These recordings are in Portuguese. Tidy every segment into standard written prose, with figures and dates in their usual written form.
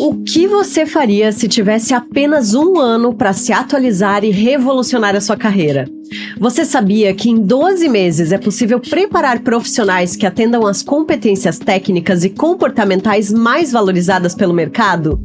O que você faria se tivesse apenas um ano para se atualizar e revolucionar a sua carreira? Você sabia que em 12 meses é possível preparar profissionais que atendam às competências técnicas e comportamentais mais valorizadas pelo mercado?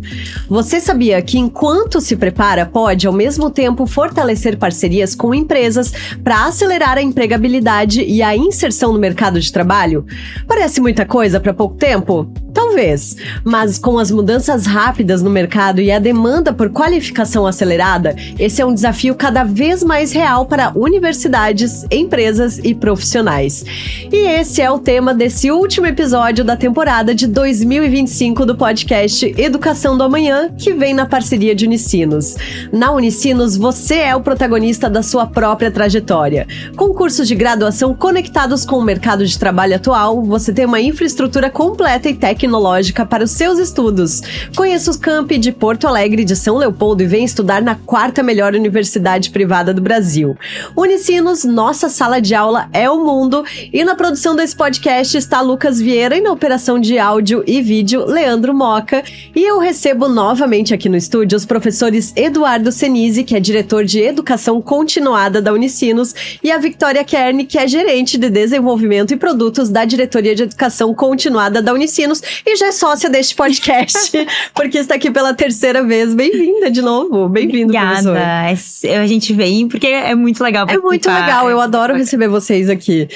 Você sabia que enquanto se prepara, pode ao mesmo tempo fortalecer parcerias com empresas para acelerar a empregabilidade e a inserção no mercado de trabalho? Parece muita coisa para pouco tempo? Talvez, mas com as mudanças rápidas no mercado e a demanda por qualificação acelerada, esse é um desafio cada vez mais real para universidades, empresas e profissionais. E esse é o tema desse último episódio da temporada de 2025 do podcast Educação do Amanhã, que vem na parceria de Unicinos. Na Unicinos, você é o protagonista da sua própria trajetória. Com cursos de graduação conectados com o mercado de trabalho atual, você tem uma infraestrutura completa e tecnológica para os seus estudos. Conheça os campi de Porto Alegre e de São Leopoldo e vem estudar na 4ª melhor universidade privada do Brasil. Unicinos, nossa sala de aula é o mundo, e na produção desse podcast está Lucas Vieira e na operação de áudio e vídeo, Leandro Moca. E eu recebo novamente aqui no estúdio os professores Eduardo Senise, que é diretor de Educação Continuada da Unicinos, e a Victoria Kern, que é gerente de Desenvolvimento e Produtos da Diretoria de Educação Continuada da Unicinos, e já é sócia deste podcast, porque está aqui pela 3ª vez. Bem-vinda de novo. Bem-vindo, professor. Obrigada. A gente vem porque é muito legal participar. É muito legal, eu adoro receber vocês aqui.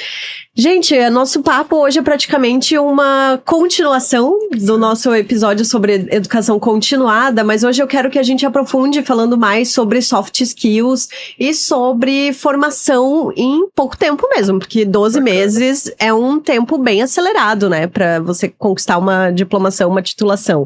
Gente, nosso papo hoje é praticamente uma continuação do nosso episódio sobre educação continuada, mas hoje eu quero que a gente aprofunde falando mais sobre soft skills e sobre formação em pouco tempo mesmo, porque 12 meses é um tempo bem acelerado, né, para você conquistar uma diplomação, uma titulação.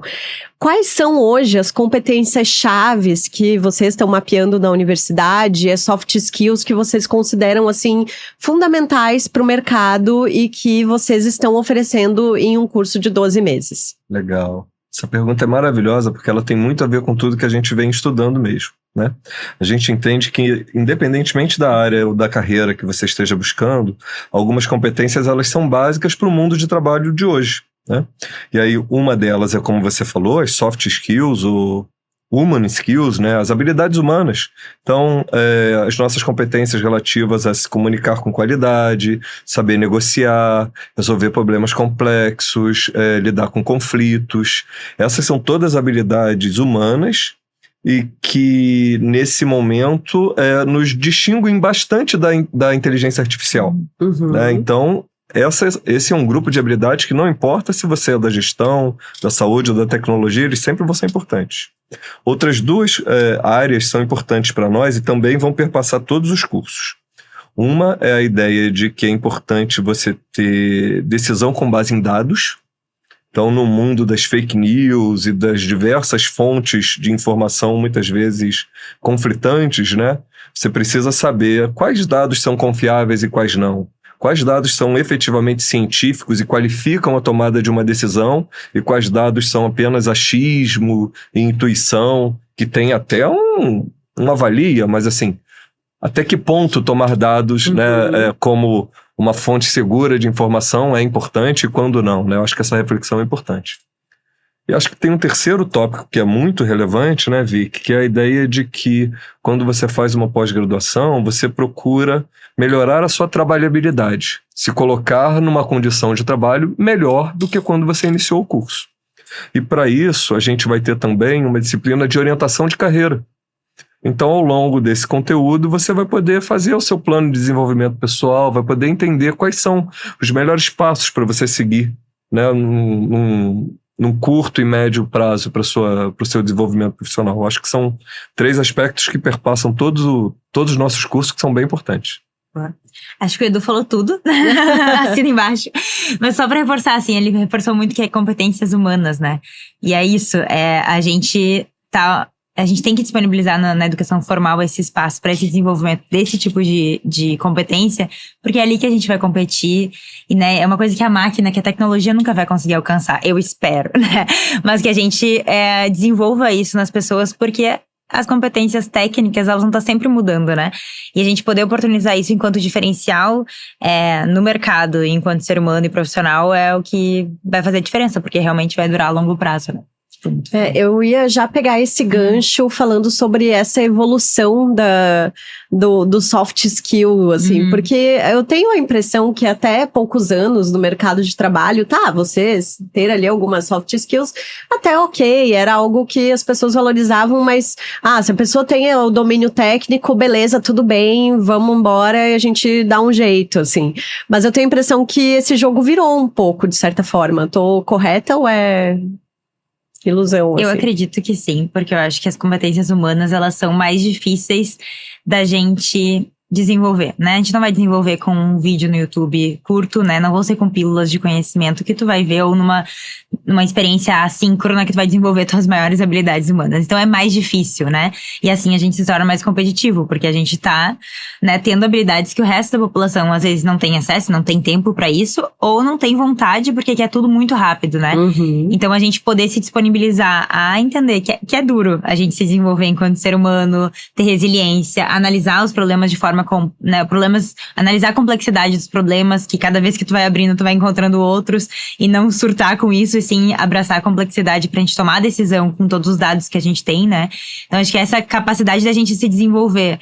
Quais são hoje as competências chaves que vocês estão mapeando na universidade, as soft skills que vocês consideram, assim, fundamentais para o mercado e que vocês estão oferecendo em um curso de 12 meses? Legal. Essa pergunta é maravilhosa porque ela tem muito a ver com tudo que a gente vem estudando mesmo, né? A gente entende que, independentemente da área ou da carreira que você esteja buscando, algumas competências elas são básicas para o mundo de trabalho de hoje, né? E aí uma delas é, como você falou, as soft skills ou human skills, né? As habilidades humanas. Então, as nossas competências relativas a se comunicar com qualidade, saber negociar, resolver problemas complexos, lidar com conflitos. Essas são todas habilidades humanas e que, nesse momento, nos distinguem bastante da inteligência artificial. Uhum. Né? Então, esse é um grupo de habilidades que não importa se você é da gestão, da saúde ou da tecnologia, eles sempre vão ser importantes. Outras duas áreas são importantes para nós e também vão perpassar todos os cursos. Uma é a ideia de que é importante você ter decisão com base em dados. Então, no mundo das fake news e das diversas fontes de informação, muitas vezes conflitantes, né? Você precisa saber quais dados são confiáveis e quais não. Quais dados são efetivamente científicos e qualificam a tomada de uma decisão e quais dados são apenas achismo e intuição, que tem até uma valia, mas assim, até que ponto tomar dados, né, como uma fonte segura de informação é importante e quando não, né? Eu acho que essa reflexão é importante. E acho que tem um terceiro tópico que é muito relevante, né, Vic, que é a ideia de que quando você faz uma pós-graduação, você procura melhorar a sua trabalhabilidade, se colocar numa condição de trabalho melhor do que quando você iniciou o curso. E para isso, a gente vai ter também uma disciplina de orientação de carreira. Então, ao longo desse conteúdo, você vai poder fazer o seu plano de desenvolvimento pessoal, vai poder entender quais são os melhores passos para você seguir, né, num curto e médio prazo para o seu desenvolvimento profissional. Eu acho que são 3 aspectos que perpassam todos os nossos cursos, que são bem importantes. Acho que o Edu falou tudo, assina embaixo. Mas só para reforçar, assim, ele reforçou muito que é competências humanas, né? E é isso, a gente tem que disponibilizar na educação formal esse espaço para esse desenvolvimento desse tipo de competência, porque é ali que a gente vai competir, e, né, é uma coisa que a máquina, que a tecnologia nunca vai conseguir alcançar, eu espero, né? Mas que a gente desenvolva isso nas pessoas, porque as competências técnicas, elas vão estar sempre mudando, né? E a gente poder oportunizar isso enquanto diferencial no mercado, enquanto ser humano e profissional, é o que vai fazer a diferença, porque realmente vai durar a longo prazo, né? Tipo, muito Eu ia já pegar esse gancho falando sobre essa evolução do soft skill, assim, porque eu tenho a impressão que até poucos anos no mercado de trabalho, você ter ali algumas soft skills, até ok, era algo que as pessoas valorizavam, mas, se a pessoa tem o domínio técnico, beleza, tudo bem, vamos embora e a gente dá um jeito, assim. Mas eu tenho a impressão que esse jogo virou um pouco, de certa forma. Tô correta ou é ilusão? Eu assim? acredito que sim, porque eu acho que as competências humanas, elas são mais difíceis da gente desenvolver, né? A gente não vai desenvolver com um vídeo no YouTube curto, né? Não vão ser com pílulas de conhecimento que tu vai ver ou numa experiência assíncrona que tu vai desenvolver tuas maiores habilidades humanas. Então é mais difícil, né? E assim a gente se torna mais competitivo, porque a gente tá, né, tendo habilidades que o resto da população às vezes não tem acesso, não tem tempo pra isso, ou não tem vontade, porque quer tudo muito rápido, né? Então a gente poder se disponibilizar a entender que é duro a gente se desenvolver enquanto ser humano, ter resiliência, analisar os problemas de forma analisar a complexidade dos problemas, que cada vez que tu vai abrindo, tu vai encontrando outros, e não surtar com isso, e sim abraçar a complexidade pra gente tomar a decisão com todos os dados que a gente tem, né? Então acho que essa capacidade da gente se desenvolver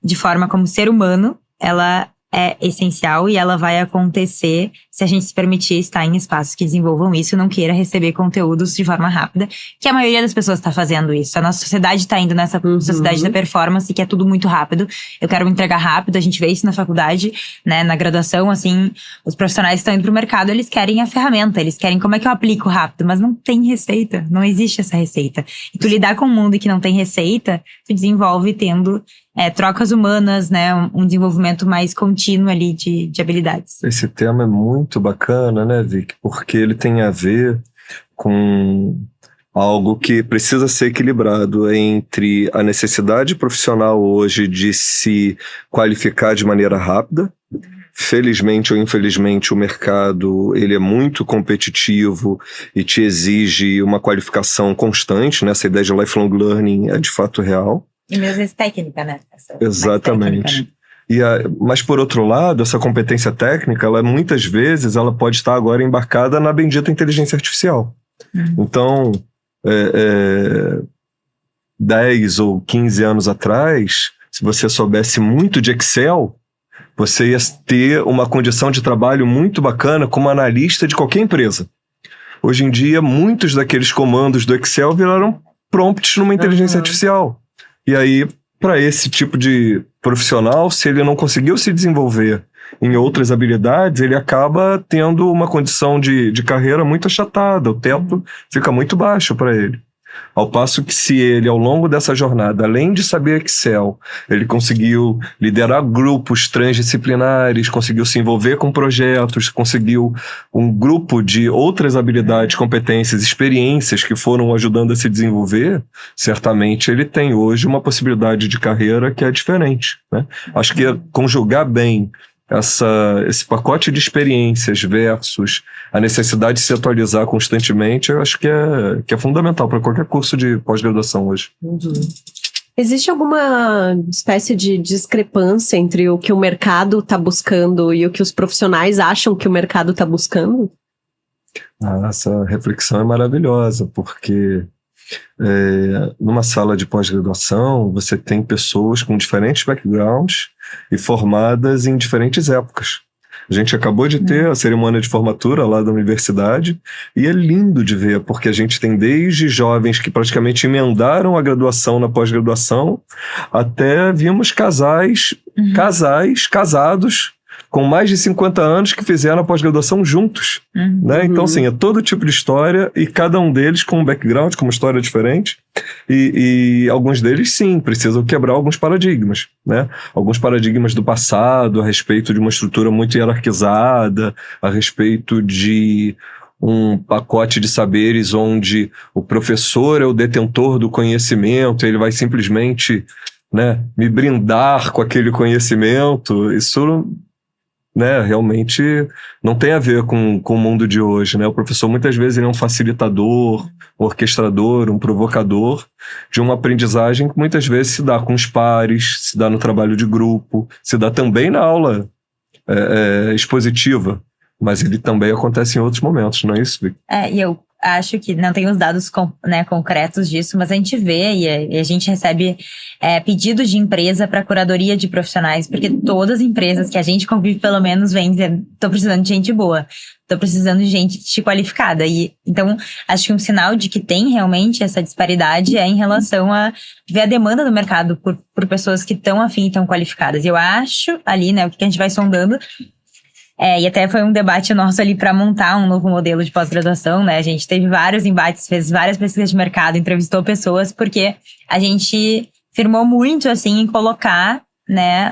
de forma como ser humano, ela é essencial e ela vai acontecer se a gente se permitir estar em espaços que desenvolvam isso e não queira receber conteúdos de forma rápida, que a maioria das pessoas está fazendo isso. A nossa sociedade está indo nessa sociedade da performance, que é tudo muito rápido. Eu quero me entregar rápido, a gente vê isso na faculdade, né, na graduação, assim, os profissionais que estão indo pro mercado, eles querem a ferramenta, eles querem como é que eu aplico rápido, mas não tem receita, não existe essa receita. E tu lidar com um mundo que não tem receita, tu desenvolve tendo trocas humanas, né, um desenvolvimento mais contínuo ali de habilidades. Esse tema é muito bacana, né, Vic? Porque ele tem a ver com algo que precisa ser equilibrado entre a necessidade profissional hoje de se qualificar de maneira rápida. Felizmente ou infelizmente, o mercado ele é muito competitivo e te exige uma qualificação constante, né? Essa ideia de lifelong learning é de fato real. E mesmo essa técnica, né? Exatamente. Técnica, né? Mas, por outro lado, essa competência técnica, ela muitas vezes ela pode estar agora embarcada na bendita inteligência artificial. Então, 10 ou 15 anos atrás, se você soubesse muito de Excel, você ia ter uma condição de trabalho muito bacana como analista de qualquer empresa. Hoje em dia, muitos daqueles comandos do Excel viraram prompts numa inteligência artificial. E aí, para esse tipo de profissional, se ele não conseguiu se desenvolver em outras habilidades, ele acaba tendo uma condição de carreira muito achatada, o teto fica muito baixo para ele. Ao passo que se ele, ao longo dessa jornada, além de saber Excel, ele conseguiu liderar grupos transdisciplinares, conseguiu se envolver com projetos, conseguiu um grupo de outras habilidades, competências, experiências que foram ajudando a se desenvolver, certamente ele tem hoje uma possibilidade de carreira que é diferente, né? Acho que conjugar bem esse pacote de experiências versus a necessidade de se atualizar constantemente, eu acho que é fundamental para qualquer curso de pós-graduação hoje. Existe alguma espécie de discrepância entre o que o mercado está buscando e o que os profissionais acham que o mercado está buscando? Essa reflexão é maravilhosa, porque numa sala de pós-graduação você tem pessoas com diferentes backgrounds e formadas em diferentes épocas. A gente acabou de ter a cerimônia de formatura lá da universidade e é lindo de ver, porque a gente tem desde jovens que praticamente emendaram a graduação na pós-graduação, até vimos casais casados com mais de 50 anos que fizeram a pós-graduação juntos, né? Então, assim, é todo tipo de história e cada um deles com um background, com uma história diferente e alguns deles, sim, precisam quebrar alguns paradigmas, né? Alguns paradigmas do passado a respeito de uma estrutura muito hierarquizada, a respeito de um pacote de saberes onde o professor é o detentor do conhecimento, ele vai simplesmente, né, me brindar com aquele conhecimento. Isso, né, realmente não tem a ver com o mundo de hoje, né? O professor muitas vezes ele é um facilitador, um orquestrador, um provocador de uma aprendizagem que muitas vezes se dá com os pares, se dá no trabalho de grupo, se dá também na aula expositiva, mas ele também acontece em outros momentos, não é isso, Vic? E eu acho que não tem os dados concretos disso, mas a gente vê e a gente recebe pedidos de empresa para curadoria de profissionais, porque todas as empresas que a gente convive pelo menos vêm dizer, tô precisando de gente boa, tô precisando de gente qualificada. E então, acho que um sinal de que tem realmente essa disparidade é em relação a ver a demanda do mercado por pessoas que estão afim e estão qualificadas. E eu acho ali, né, o que a gente vai sondando. E até foi um debate nosso ali para montar um novo modelo de pós-graduação, né? A gente teve vários embates, fez várias pesquisas de mercado, entrevistou pessoas, porque a gente firmou muito, assim, em colocar, né,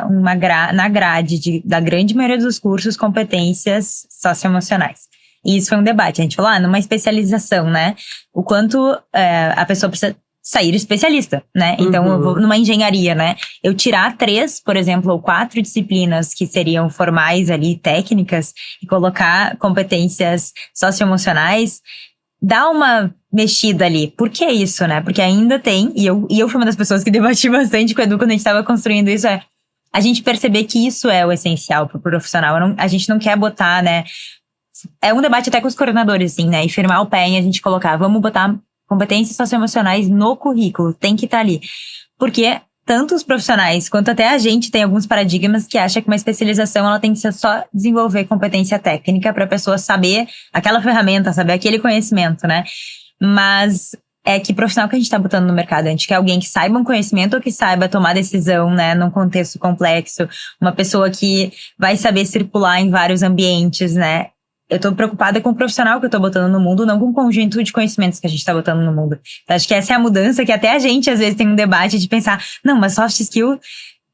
na grade da grande maioria dos cursos, competências socioemocionais. E isso foi um debate. A gente falou, numa especialização, né? O quanto a pessoa precisa sair especialista, né? Então, eu vou numa engenharia, né? Eu tirar 3, por exemplo, ou 4 disciplinas que seriam formais ali, técnicas, e colocar competências socioemocionais, dá uma mexida ali. Por que isso, né? Porque ainda tem, e eu fui uma das pessoas que debati bastante com o Edu quando a gente estava construindo isso, a gente perceber que isso é o essencial pro profissional. A gente não quer botar, né? É um debate até com os coordenadores, assim, né? E firmar o pé em a gente colocar, vamos botar competências socioemocionais no currículo, tem que estar ali. Porque tanto os profissionais quanto até a gente tem alguns paradigmas que acha que uma especialização ela tem que ser só desenvolver competência técnica para a pessoa saber aquela ferramenta, saber aquele conhecimento, né? Mas que profissional que a gente está botando no mercado? A gente quer alguém que saiba um conhecimento ou que saiba tomar decisão, né, num contexto complexo, uma pessoa que vai saber circular em vários ambientes, né? Eu tô preocupada com o profissional que eu tô botando no mundo, não com o conjunto de conhecimentos que a gente tá botando no mundo. Então, acho que essa é a mudança que até a gente, às vezes, tem um debate de pensar, não, mas soft skill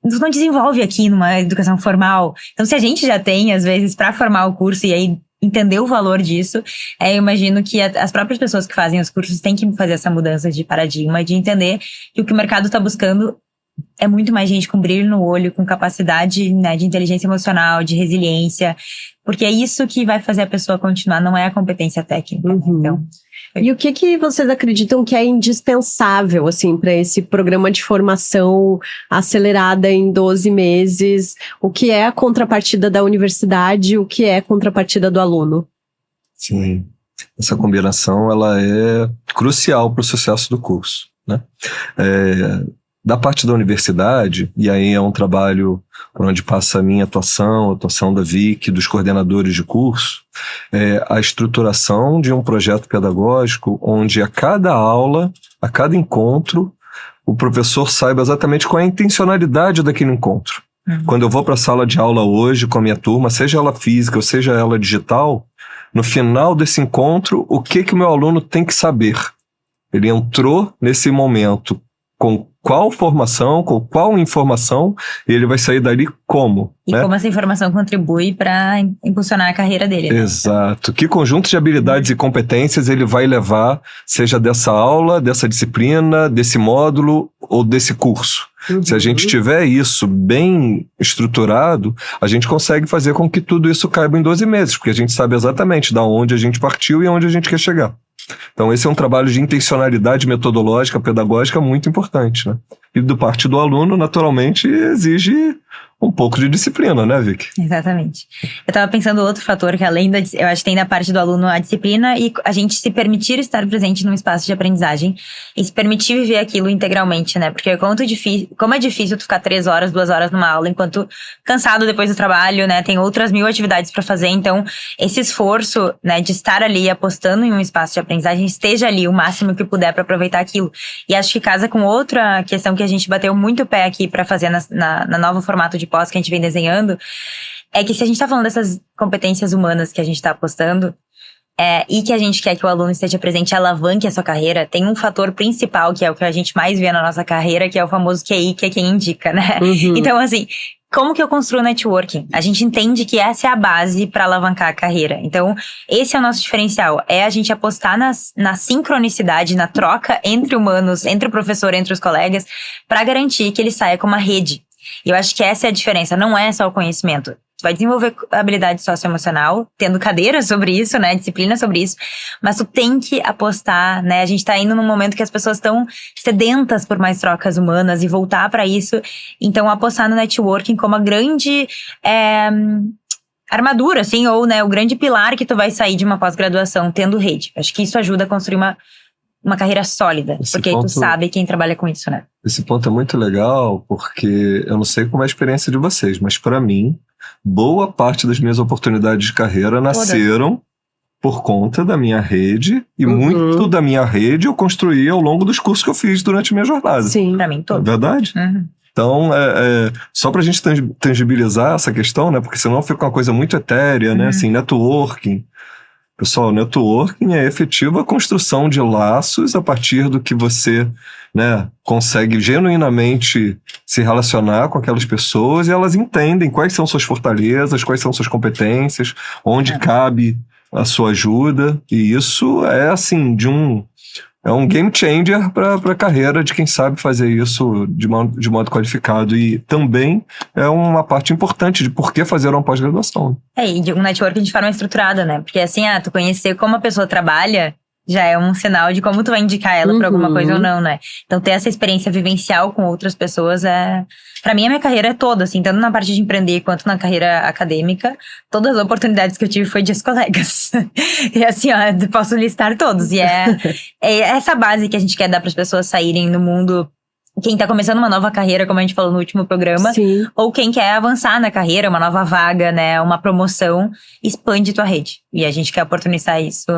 tu não desenvolve aqui numa educação formal. Então, se a gente já tem, às vezes, para formar o curso e aí entender o valor disso, eu imagino que as próprias pessoas que fazem os cursos têm que fazer essa mudança de paradigma, de entender que o que o mercado tá buscando é muito mais gente com brilho no olho, com capacidade, né, de inteligência emocional, de resiliência, porque é isso que vai fazer a pessoa continuar, não é a competência técnica. Então, e o que vocês acreditam que é indispensável, assim, para esse programa de formação acelerada em 12 meses? O que é a contrapartida da universidade, o que é a contrapartida do aluno? Sim, essa combinação ela é crucial para o sucesso do curso, né? Da parte da universidade, e aí é um trabalho por onde passa a minha atuação, a atuação da Vicky, dos coordenadores de curso, a estruturação de um projeto pedagógico onde a cada aula, a cada encontro, o professor saiba exatamente qual é a intencionalidade daquele encontro. Quando eu vou para a sala de aula hoje com a minha turma, seja ela física ou seja ela digital, no final desse encontro, o que o meu aluno tem que saber? Ele entrou nesse momento com qual formação, com qual informação, e ele vai sair dali como. E como essa informação contribui para impulsionar a carreira dele. Né? Exato. Que conjunto de habilidades e competências ele vai levar, seja dessa aula, dessa disciplina, desse módulo ou desse curso. Se a gente tiver isso bem estruturado, a gente consegue fazer com que tudo isso caiba em 12 meses, porque a gente sabe exatamente de onde a gente partiu e aonde a gente quer chegar. Então esse é um trabalho de intencionalidade metodológica, pedagógica muito importante, né? E do parte do aluno, naturalmente, exige um pouco de disciplina, né, Vicky? Exatamente. Eu tava pensando outro fator que além eu acho que tem da parte do aluno a disciplina e a gente se permitir estar presente num espaço de aprendizagem e se permitir viver aquilo integralmente, né? Porque como é difícil tu ficar 3 horas, 2 horas numa aula enquanto cansado depois do trabalho, né? Tem outras 1000 atividades pra fazer, então esse esforço, né, de estar ali apostando em um espaço de aprendizagem, esteja ali o máximo que puder pra aproveitar aquilo. E acho que casa com outra questão que a gente bateu muito o pé aqui pra fazer na nova formato de pós que a gente vem desenhando, é que se a gente tá falando dessas competências humanas que a gente tá apostando, e que a gente quer que o aluno esteja presente e alavanque a sua carreira, tem um fator principal, que é o que a gente mais vê na nossa carreira, que é o famoso QI, que é quem indica, né? Então, assim, como que eu construo networking? A gente entende que essa é a base para alavancar a carreira. Então, esse é o nosso diferencial. É a gente apostar na sincronicidade, na troca entre humanos, entre o professor, entre os colegas, para garantir que ele saia com uma rede. E eu acho que essa é a diferença, não é só o conhecimento. Tu vai desenvolver habilidade socioemocional, tendo cadeiras sobre isso, né, disciplina sobre isso, mas tu tem que apostar, né, a gente tá indo num momento que as pessoas estão sedentas por mais trocas humanas e voltar para isso, então apostar no networking como a armadura, assim, ou, né, o grande pilar que tu vai sair de uma pós-graduação tendo rede. Acho que isso ajuda a construir uma carreira sólida, porque aí tu sabe quem trabalha com isso, né? Esse ponto é muito legal, porque eu não sei como é a experiência de vocês, mas para mim, boa parte das minhas oportunidades de carreira nasceram por conta da minha rede, e muito da minha rede eu construí ao longo dos cursos que eu fiz durante a minha jornada. Sim. Pra mim, todo. É verdade? Então, só pra gente tangibilizar essa questão, né? Porque senão fica uma coisa muito etérea, né? Assim, networking. Pessoal, networking é a efetiva construção de laços a partir do que você, né, consegue genuinamente se relacionar com aquelas pessoas e elas entendem quais são suas fortalezas, quais são suas competências, onde cabe a sua ajuda. E isso é, assim, é um game changer para a carreira de quem sabe fazer isso de modo qualificado. E também é uma parte importante de por que fazer uma pós-graduação. E de um networking de forma estruturada, né? Porque assim, tu conhecer como a pessoa trabalha já é um sinal de como tu vai indicar ela pra alguma coisa ou não, né? Então ter essa experiência vivencial com outras pessoas pra mim, a minha carreira é toda, assim, tanto na parte de empreender quanto na carreira acadêmica, todas as oportunidades que eu tive foi de ex-colegas. E assim, eu posso listar todos. E é essa base que a gente quer dar pras pessoas saírem no mundo. Quem tá começando uma nova carreira, como a gente falou no último programa, Sim. Ou quem quer avançar na carreira, uma nova vaga, né, uma promoção, expande tua rede. E a gente quer oportunizar isso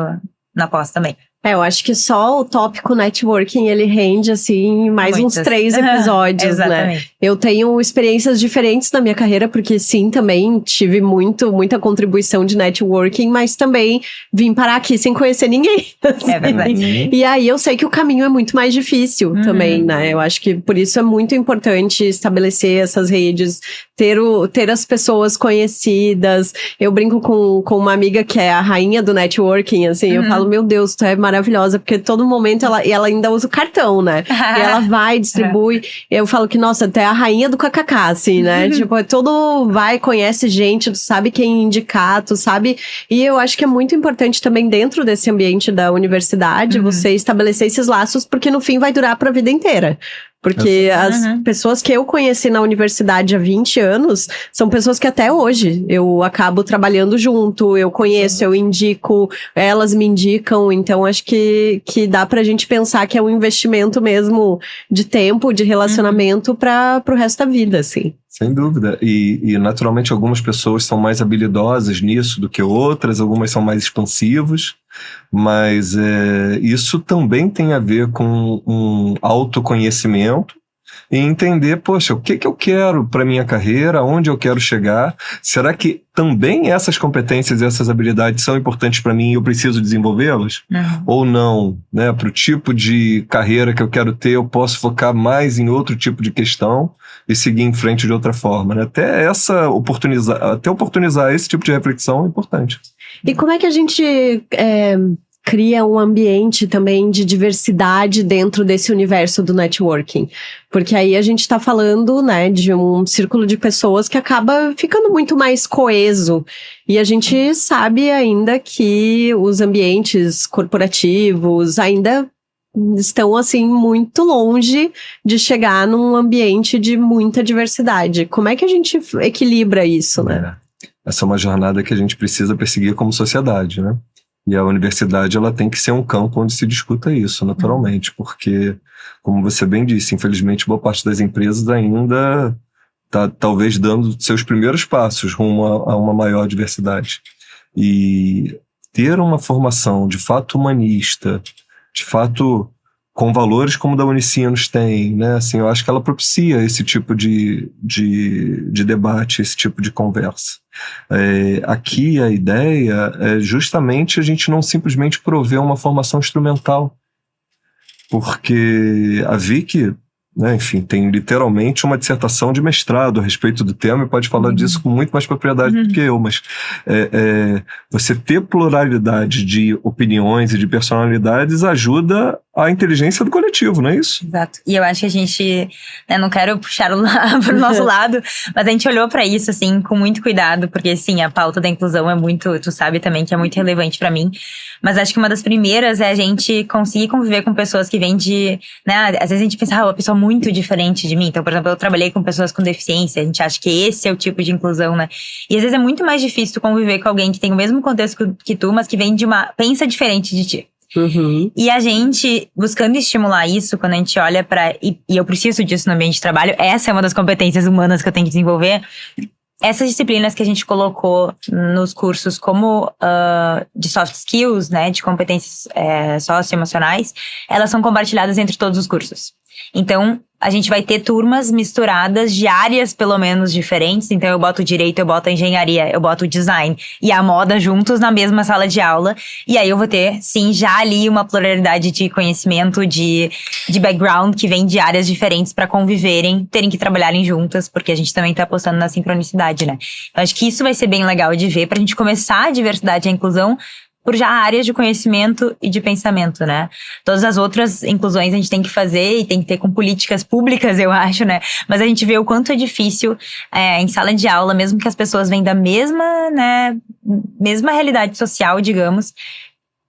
na pós também. Eu acho que só o tópico networking, ele rende, assim, mais uns 3 episódios, Exatamente. né? Eu tenho experiências diferentes na minha carreira, porque sim, também tive muita contribuição de networking, mas também vim parar aqui sem conhecer ninguém. Assim. É verdade. E aí eu sei que o caminho é muito mais difícil também, né? Eu acho que por isso é muito importante estabelecer essas redes, ter as pessoas conhecidas. Eu brinco com uma amiga que é a rainha do networking, assim, eu falo, meu Deus, tu é maravilhosa, porque todo momento ela ainda usa o cartão, né? E ela vai, distribui. Eu falo que, nossa, tu é a rainha do kkk, assim, né? Tipo, todo vai, conhece gente, tu sabe quem indicar, tu sabe. E eu acho que é muito importante também dentro desse ambiente da universidade, você estabelecer esses laços, porque no fim vai durar pra vida inteira. Porque as pessoas que eu conheci na universidade há 20 anos são pessoas que até hoje eu acabo trabalhando junto, eu conheço, eu indico, elas me indicam. Então, acho que dá pra gente pensar que é um investimento mesmo de tempo, de relacionamento pro resto da vida, assim. Sem dúvida. E naturalmente algumas pessoas são mais habilidosas nisso do que outras, algumas são mais expansivas, mas isso também tem a ver com um autoconhecimento e entender, poxa, o que eu quero para minha carreira, onde eu quero chegar, será que também essas competências e essas habilidades são importantes para mim e eu preciso desenvolvê-las? Ou não, né? Para o tipo de carreira que eu quero ter, eu posso focar mais em outro tipo de questão e seguir em frente de outra forma, né? Até oportunizar esse tipo de reflexão é importante. E como é que a gente cria um ambiente também de diversidade dentro desse universo do networking? Porque aí a gente está falando, né, de um círculo de pessoas que acaba ficando muito mais coeso. E a gente sabe ainda que os ambientes corporativos ainda estão, assim, muito longe de chegar num ambiente de muita diversidade. Como é que a gente equilibra isso, né? Essa é uma jornada que a gente precisa perseguir como sociedade, né? E a universidade, ela tem que ser um campo onde se discuta isso, naturalmente, porque, como você bem disse, infelizmente, boa parte das empresas ainda está, talvez, dando seus primeiros passos rumo a uma maior diversidade. E ter uma formação, de fato, humanista, de fato, com valores como a da Unicinos tem, né? Assim, eu acho que ela propicia esse tipo de debate, esse tipo de conversa. Aqui a ideia é justamente a gente não simplesmente prover uma formação instrumental, porque a Vicky, né, enfim, tem literalmente uma dissertação de mestrado a respeito do tema e pode falar disso com muito mais propriedade do que eu, mas você ter pluralidade de opiniões e de personalidades ajuda a inteligência do coletivo, não é isso? Exato. E eu acho que a gente, né, não quero puxar pro nosso lado, mas a gente olhou pra isso, assim, com muito cuidado, porque, sim, a pauta da inclusão é muito, tu sabe também que é muito relevante pra mim, mas acho que uma das primeiras é a gente conseguir conviver com pessoas que vêm de, né, às vezes a gente pensa, uma pessoa muito diferente de mim. Então, por exemplo, eu trabalhei com pessoas com deficiência, a gente acha que esse é o tipo de inclusão, né? E às vezes é muito mais difícil tu conviver com alguém que tem o mesmo contexto que tu, mas que vem pensa diferente de ti. Uhum. E a gente, buscando estimular isso, quando a gente olha pra... E eu preciso disso no ambiente de trabalho, essa é uma das competências humanas que eu tenho que desenvolver. Essas disciplinas que a gente colocou nos cursos como de soft skills, né, de competências socioemocionais, elas são compartilhadas entre todos os cursos. Então, a gente vai ter turmas misturadas de áreas, pelo menos, diferentes. Então, eu boto o direito, eu boto a engenharia, eu boto o design e a moda juntos na mesma sala de aula. E aí eu vou ter, sim, já ali uma pluralidade de conhecimento, de background, que vem de áreas diferentes para conviverem, terem que trabalharem juntas, porque a gente também tá apostando na sincronicidade, né? Eu acho que isso vai ser bem legal de ver, pra gente começar a diversidade e a inclusão por já áreas de conhecimento e de pensamento, né? Todas as outras inclusões a gente tem que fazer e tem que ter com políticas públicas, eu acho, né? Mas a gente vê o quanto é difícil em sala de aula, mesmo que as pessoas venham da mesma realidade social, digamos,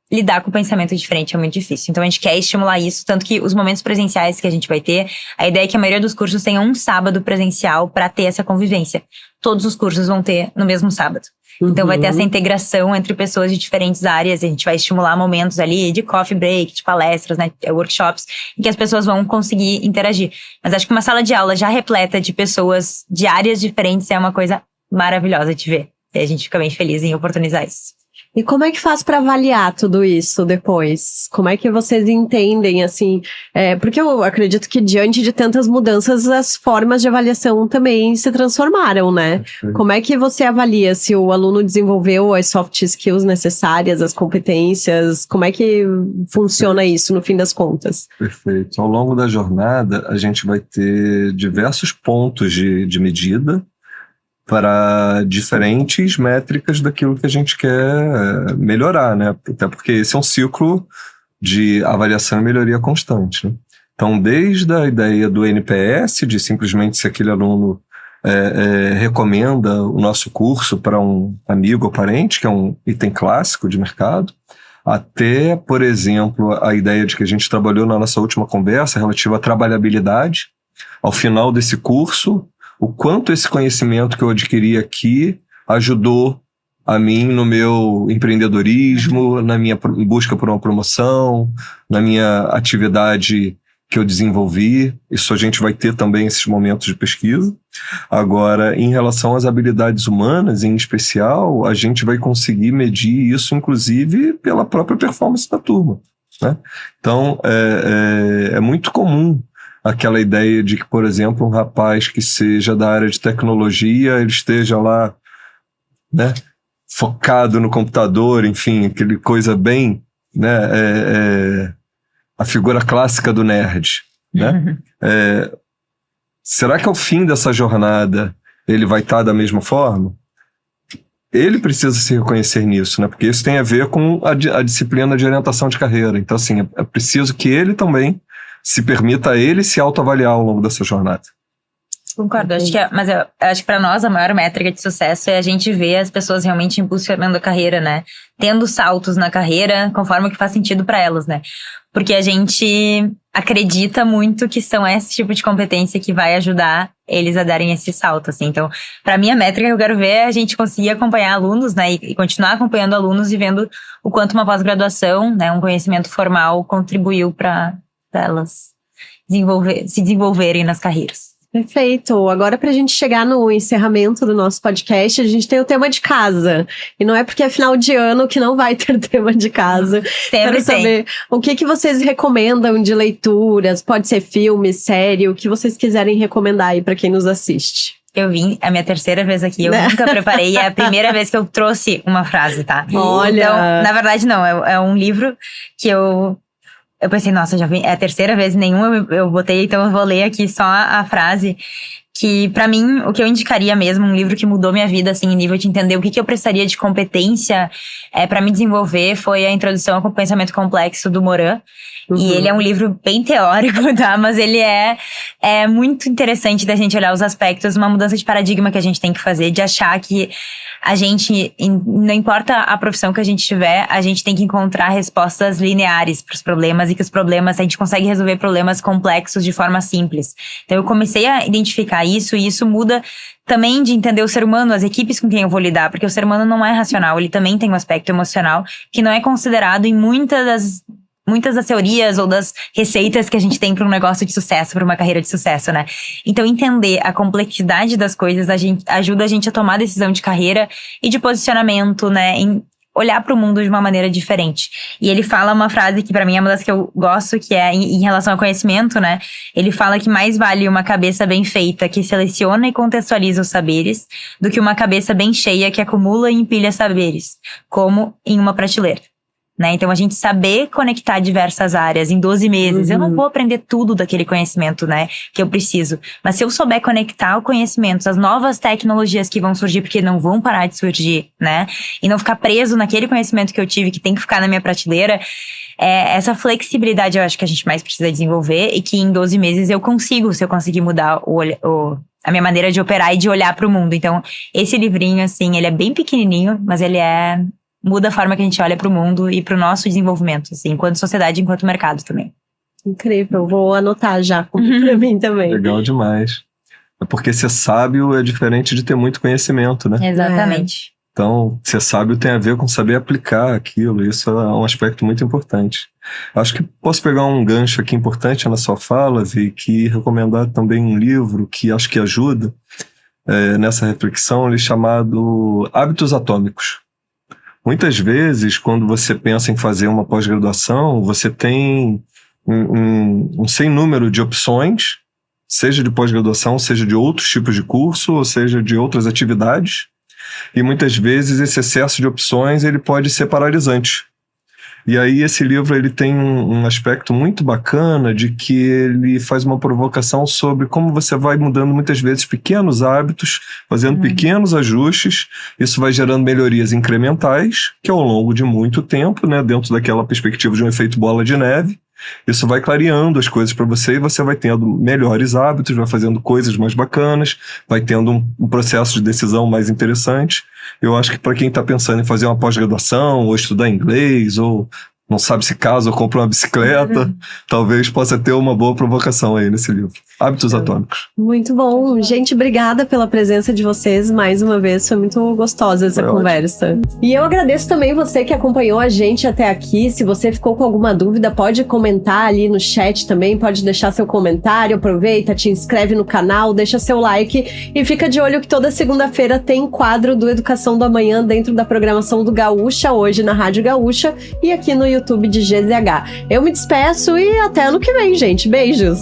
lidar com pensamento diferente é muito difícil. Então a gente quer estimular isso, tanto que os momentos presenciais que a gente vai ter, a ideia é que a maioria dos cursos tenha um sábado presencial para ter essa convivência. Todos os cursos vão ter no mesmo sábado. Então vai ter essa integração entre pessoas de diferentes áreas, e a gente vai estimular momentos ali de coffee break, de palestras, né, workshops, em que as pessoas vão conseguir interagir. Mas acho que uma sala de aula já repleta de pessoas de áreas diferentes é uma coisa maravilhosa de ver. E a gente fica bem feliz em oportunizar isso. E como é que faz para avaliar tudo isso depois? Como é que vocês entendem, assim? Porque eu acredito que diante de tantas mudanças, as formas de avaliação também se transformaram, né? Como é que você avalia se o aluno desenvolveu as soft skills necessárias, as competências? Como é que funciona isso no fim das contas? Perfeito. Ao longo da jornada, a gente vai ter diversos pontos de medida para diferentes métricas daquilo que a gente quer melhorar, né? Até porque esse é um ciclo de avaliação e melhoria constante, né? Então, desde a ideia do NPS, de simplesmente se aquele aluno recomenda o nosso curso para um amigo ou parente, que é um item clássico de mercado, até, por exemplo, a ideia de que a gente trabalhou na nossa última conversa relativa à trabalhabilidade. Ao final desse curso, o quanto esse conhecimento que eu adquiri aqui ajudou a mim no meu empreendedorismo, na minha busca por uma promoção, na minha atividade que eu desenvolvi. Isso a gente vai ter também esses momentos de pesquisa. Agora, em relação às habilidades humanas, em especial, a gente vai conseguir medir isso, inclusive, pela própria performance da turma, né? Então, é muito comum aquela ideia de que, por exemplo, um rapaz que seja da área de tecnologia, ele esteja lá, né, focado no computador, enfim, aquele coisa bem, né, a figura clássica do nerd, né? Será que ao fim dessa jornada ele vai estar da mesma forma? Ele precisa se reconhecer nisso, né? Porque isso tem a ver com a disciplina de orientação de carreira. Então, assim, é preciso que ele também se permita a ele se autoavaliar ao longo dessa jornada. Concordo, mas eu acho que para nós a maior métrica de sucesso é a gente ver as pessoas realmente impulsionando a carreira, né? Tendo saltos na carreira conforme o que faz sentido para elas, né? Porque a gente acredita muito que são esse tipo de competência que vai ajudar eles a darem esse salto, assim. Então, para mim, a métrica que eu quero ver é a gente conseguir acompanhar alunos, né? E continuar acompanhando alunos e vendo o quanto uma pós-graduação, né? Um conhecimento formal contribuiu para elas se desenvolverem nas carreiras. Perfeito. Agora, para a gente chegar no encerramento do nosso podcast, a gente tem o tema de casa. E não é porque é final de ano que não vai ter tema de casa. Quero saber o que vocês recomendam de leituras, pode ser filme, série, o que vocês quiserem recomendar aí para quem nos assiste. Eu vim, é a minha terceira vez aqui, eu nunca preparei, é a primeira vez que eu trouxe uma frase, tá? Olha! Então, na verdade, não, é um livro que eu pensei, nossa, já vim, é a terceira vez, nenhuma eu botei, então eu vou ler aqui só a frase, Que, pra mim, o que eu indicaria mesmo, um livro que mudou minha vida, assim, em nível de entender o que eu precisaria de competência pra me desenvolver, foi a Introdução ao Pensamento Complexo, do Morin. E ele é um livro bem teórico, tá? Mas ele é muito interessante da gente olhar os aspectos, uma mudança de paradigma que a gente tem que fazer, de achar que a gente, não importa a profissão que a gente tiver, a gente tem que encontrar respostas lineares pros problemas, e que os problemas, a gente consegue resolver problemas complexos de forma simples. Então eu comecei a identificar isso, e isso muda também de entender o ser humano, as equipes com quem eu vou lidar, porque o ser humano não é racional, ele também tem um aspecto emocional que não é considerado em muitas das teorias ou das receitas que a gente tem para um negócio de sucesso, para uma carreira de sucesso, né? Então, entender a complexidade das coisas ajuda a gente a tomar decisão de carreira e de posicionamento, né? Em olhar para o mundo de uma maneira diferente. E ele fala uma frase que para mim é uma das que eu gosto, que é em relação ao conhecimento, né? Ele fala que mais vale uma cabeça bem feita que seleciona e contextualiza os saberes do que uma cabeça bem cheia que acumula e empilha saberes, como em uma prateleira. Né? Então, a gente saber conectar diversas áreas em 12 meses. Eu não vou aprender tudo daquele conhecimento, né, que eu preciso. Mas se eu souber conectar o conhecimento, as novas tecnologias que vão surgir, porque não vão parar de surgir, né? E não ficar preso naquele conhecimento que eu tive, que tem que ficar na minha prateleira. Essa flexibilidade eu acho que a gente mais precisa desenvolver, e que em 12 meses eu consigo, se eu conseguir mudar a minha maneira de operar e de olhar para o mundo. Então, esse livrinho, assim, ele é bem pequenininho, mas ele muda a forma que a gente olha para o mundo e para o nosso desenvolvimento, assim, enquanto sociedade e enquanto mercado também. Incrível, vou anotar já para mim também. Legal demais. É porque ser sábio é diferente de ter muito conhecimento, né? Exatamente. Então, ser sábio tem a ver com saber aplicar aquilo, isso é um aspecto muito importante. Acho que posso pegar um gancho aqui importante na sua fala, Vi, que recomendar também um livro que acho que ajuda nessa reflexão, ele é chamado Hábitos Atômicos. Muitas vezes, quando você pensa em fazer uma pós-graduação, você tem um sem número de opções, seja de pós-graduação, seja de outros tipos de curso, ou seja de outras atividades. E muitas vezes esse excesso de opções ele pode ser paralisante. E aí esse livro ele tem um aspecto muito bacana de que ele faz uma provocação sobre como você vai mudando muitas vezes pequenos hábitos, fazendo pequenos ajustes, isso vai gerando melhorias incrementais, que ao longo de muito tempo, né, dentro daquela perspectiva de um efeito bola de neve, isso vai clareando as coisas para você e você vai tendo melhores hábitos, vai fazendo coisas mais bacanas, vai tendo um processo de decisão mais interessante. Eu acho que para quem está pensando em fazer uma pós-graduação, ou estudar inglês, ou não sabe se casa ou compra uma bicicleta, talvez possa ter uma boa provocação aí nesse livro. Hábitos Atômicos. Muito bom. Gente, obrigada pela presença de vocês mais uma vez. Foi muito gostosa essa conversa. Ótimo. E eu agradeço também você que acompanhou a gente até aqui. Se você ficou com alguma dúvida, pode comentar ali no chat também, pode deixar seu comentário, aproveita, te inscreve no canal, deixa seu like e fica de olho que toda segunda-feira tem quadro do Educação do Amanhã dentro da programação do Gaúcha, hoje na Rádio Gaúcha e aqui no YouTube de GZH. Eu me despeço e até ano que vem, gente. Beijos!